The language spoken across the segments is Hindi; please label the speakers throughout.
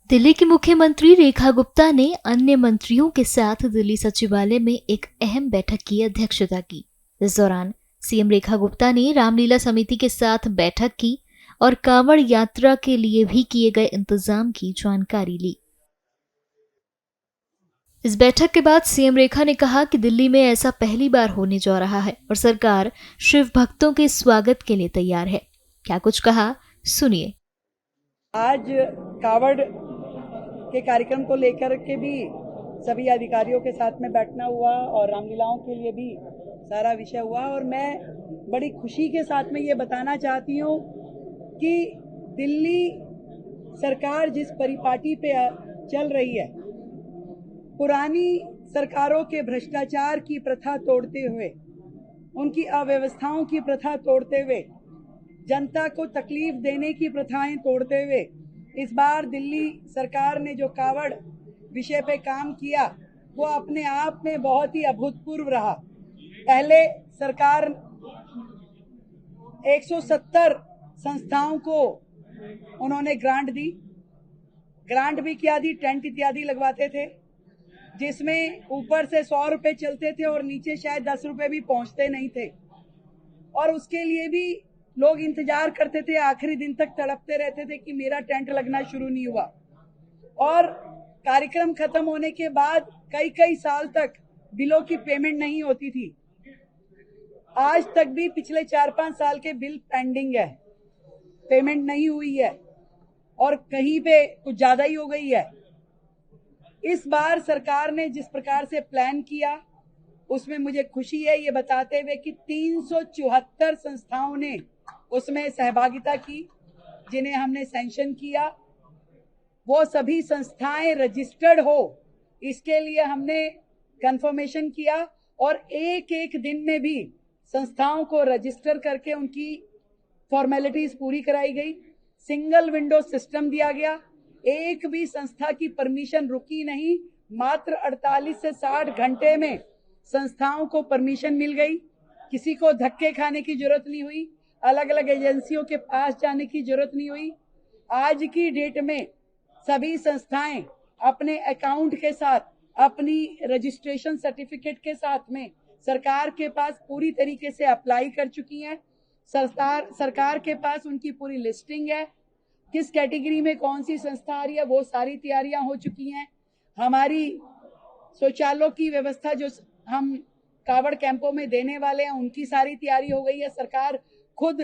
Speaker 1: दिल्ली की मुख्यमंत्री रेखा गुप्ता ने अन्य मंत्रियों के साथ दिल्ली सचिवालय में एक अहम बैठक की अध्यक्षता की। इस दौरान सीएम रेखा गुप्ता ने रामलीला समिति के साथ बैठक की और कांवड़ यात्रा के लिए भी किए गए इंतजाम की जानकारी ली। इस बैठक के बाद सीएम रेखा ने कहा कि दिल्ली में ऐसा पहली बार होने जा रहा है और सरकार शिव भक्तों के स्वागत के लिए तैयार है। क्या कुछ कहा, सुनिए।
Speaker 2: आज कावड़ के कार्यक्रम को लेकर के भी सभी अधिकारियों के साथ में बैठना हुआ और रामलीलाओं के लिए भी सारा विषय हुआ और मैं बड़ी खुशी के साथ में ये बताना चाहती हूँ कि दिल्ली सरकार जिस परिपाटी पे चल रही है, पुरानी सरकारों के भ्रष्टाचार की प्रथा तोड़ते हुए, उनकी अव्यवस्थाओं की प्रथा तोड़ते हुए, जनता को तकलीफ देने की प्रथाएं तोड़ते हुए इस बार दिल्ली सरकार ने जो कावड़ विषय पे काम किया वो अपने आप में बहुत ही अभूतपूर्व रहा। पहले सरकार 170 संस्थाओं को उन्होंने ग्रांट भी क्या दी, टेंट इत्यादि लगवाते थे, जिसमें ऊपर से 100 रुपए चलते थे और नीचे शायद 10 रुपए भी पहुंचते नहीं थे और उसके लिए भी लोग इंतजार करते थे, आखिरी दिन तक तड़पते रहते थे कि मेरा टेंट लगना शुरू नहीं हुआ और कार्यक्रम खत्म होने के बाद कई कई साल तक बिलों की पेमेंट नहीं होती थी। आज तक भी पिछले 4-5 साल के बिल पेंडिंग है, पेमेंट नहीं हुई है और कहीं पे कुछ ज्यादा ही हो गई है। इस बार सरकार ने जिस प्रकार से प्लान किया उसमें मुझे खुशी है ये बताते हुए कि 374 संस्थाओं ने उसमें सहभागिता की, जिन्हें हमने सैंक्शन किया। वो सभी संस्थाएं रजिस्टर्ड हो इसके लिए हमने कंफर्मेशन किया और एक एक दिन में भी संस्थाओं को रजिस्टर करके उनकी फॉर्मेलिटीज पूरी कराई गई। सिंगल विंडो सिस्टम दिया गया, एक भी संस्था की परमिशन रुकी नहीं, मात्र 48 से 60 घंटे में संस्थाओं को परमिशन मिल गई। किसी को धक्के खाने की जरूरत नहीं हुई, अलग अलग एजेंसियों के पास जाने की जरूरत नहीं हुई। आज की डेट में सभी संस्थाएं अपने अकाउंट के साथ, अपनी रजिस्ट्रेशन सर्टिफिकेट के साथ में सरकार के पास पूरी तरीके से अप्लाई कर चुकी हैं। सरकार के पास उनकी पूरी लिस्टिंग है, किस कैटेगरी में कौन सी संस्था आ रही है, वो सारी तैयारियां हो चुकी हैं। हमारी शौचालयों की व्यवस्था जो हम कावड़ कैंपों में देने वाले हैं उनकी सारी तैयारी हो गई है। सरकार खुद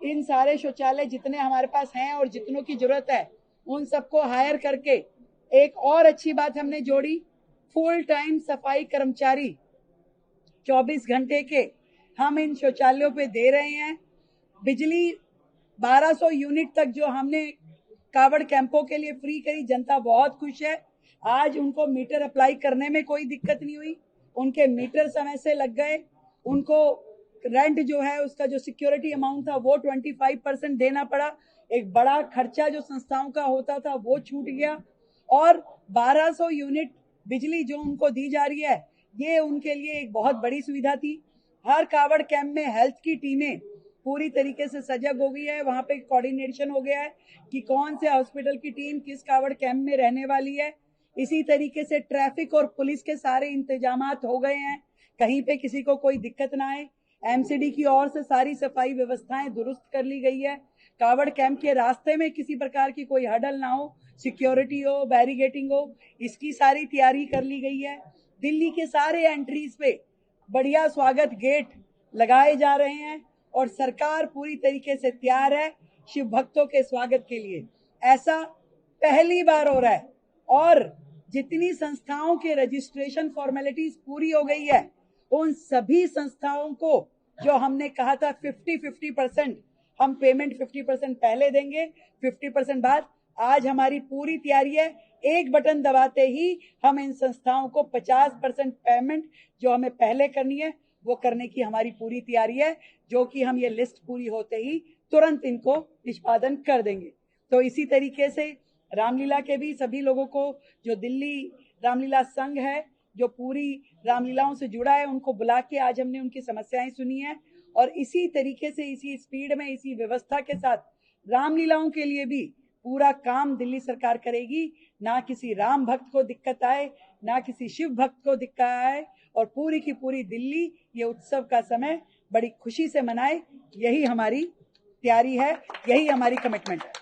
Speaker 2: इन सारे शौचालय जितने हमारे पास हैं और जितनों की जरूरत है उन सबको हायर करके, एक और अच्छी बात हमने जोड़ी, फुल टाइम सफाई कर्मचारी 24 घंटे के हम इन शौचालयों पे दे रहे हैं। बिजली 1200 यूनिट तक जो हमने कावड़ कैंपों के लिए फ्री करी, जनता बहुत खुश है। आज उनको मीटर अप्लाई करने में कोई दिक्कत नहीं हुई, उनके मीटर समय से लग गए। उनको रेंट जो है उसका जो सिक्योरिटी अमाउंट था वो 25% देना पड़ा। एक बड़ा खर्चा जो संस्थाओं का होता था वो छूट गया और 1200 यूनिट बिजली जो उनको दी जा रही है ये उनके लिए एक बहुत बड़ी सुविधा थी। हर कावड़ कैंप में हेल्थ की टीमें पूरी तरीके से सजग हो गई है, वहां पे कोऑर्डिनेशन हो गया है कि कौन से हॉस्पिटल की टीम किस कावड़ कैंप में रहने वाली है। इसी तरीके से ट्रैफिक और पुलिस के सारे इंतजामात हो गए हैं, कहीं पे किसी को कोई दिक्कत ना आए। एमसीडी की ओर से सारी सफाई व्यवस्थाएं दुरुस्त कर ली गई है। कावड़ कैंप के रास्ते में किसी प्रकार की कोई हडल ना हो, सिक्योरिटी हो, बैरिगेटिंग हो, इसकी सारी तैयारी कर ली गई है। दिल्ली के सारे एंट्रीज पे बढ़िया स्वागत गेट लगाए जा रहे हैं और सरकार पूरी तरीके से तैयार है शिव भक्तों के स्वागत के लिए। ऐसा पहली बार हो रहा है और जितनी संस्थाओं के रजिस्ट्रेशन फॉर्मेलिटीज पूरी हो गई है उन सभी संस्थाओं को जो हमने कहा था 50-50% हम पेमेंट 50% पहले देंगे, 50% बाद, आज हमारी पूरी तैयारी है। एक बटन दबाते ही हम इन संस्थाओं को 50% पेमेंट जो हमें पहले करनी है वो करने की हमारी पूरी तैयारी है, जो कि हम ये लिस्ट पूरी होते ही तुरंत इनको निष्पादन कर देंगे। तो इसी तरीके से रामलीला के भी सभी लोगों को, जो दिल्ली रामलीला संघ है जो पूरी रामलीलाओं से जुड़ा है, उनको बुला के आज हमने उनकी समस्याएं सुनी है और इसी तरीके से, इसी स्पीड में, इसी व्यवस्था के साथ रामलीलाओं के लिए भी पूरा काम दिल्ली सरकार करेगी, ना किसी राम भक्त को दिक्कत आए, ना किसी शिव भक्त को दिक्कत आए, और पूरी की पूरी दिल्ली ये उत्सव का समय बड़ी खुशी से मनाए, यही हमारी तैयारी है, यही हमारी कमिटमेंट है।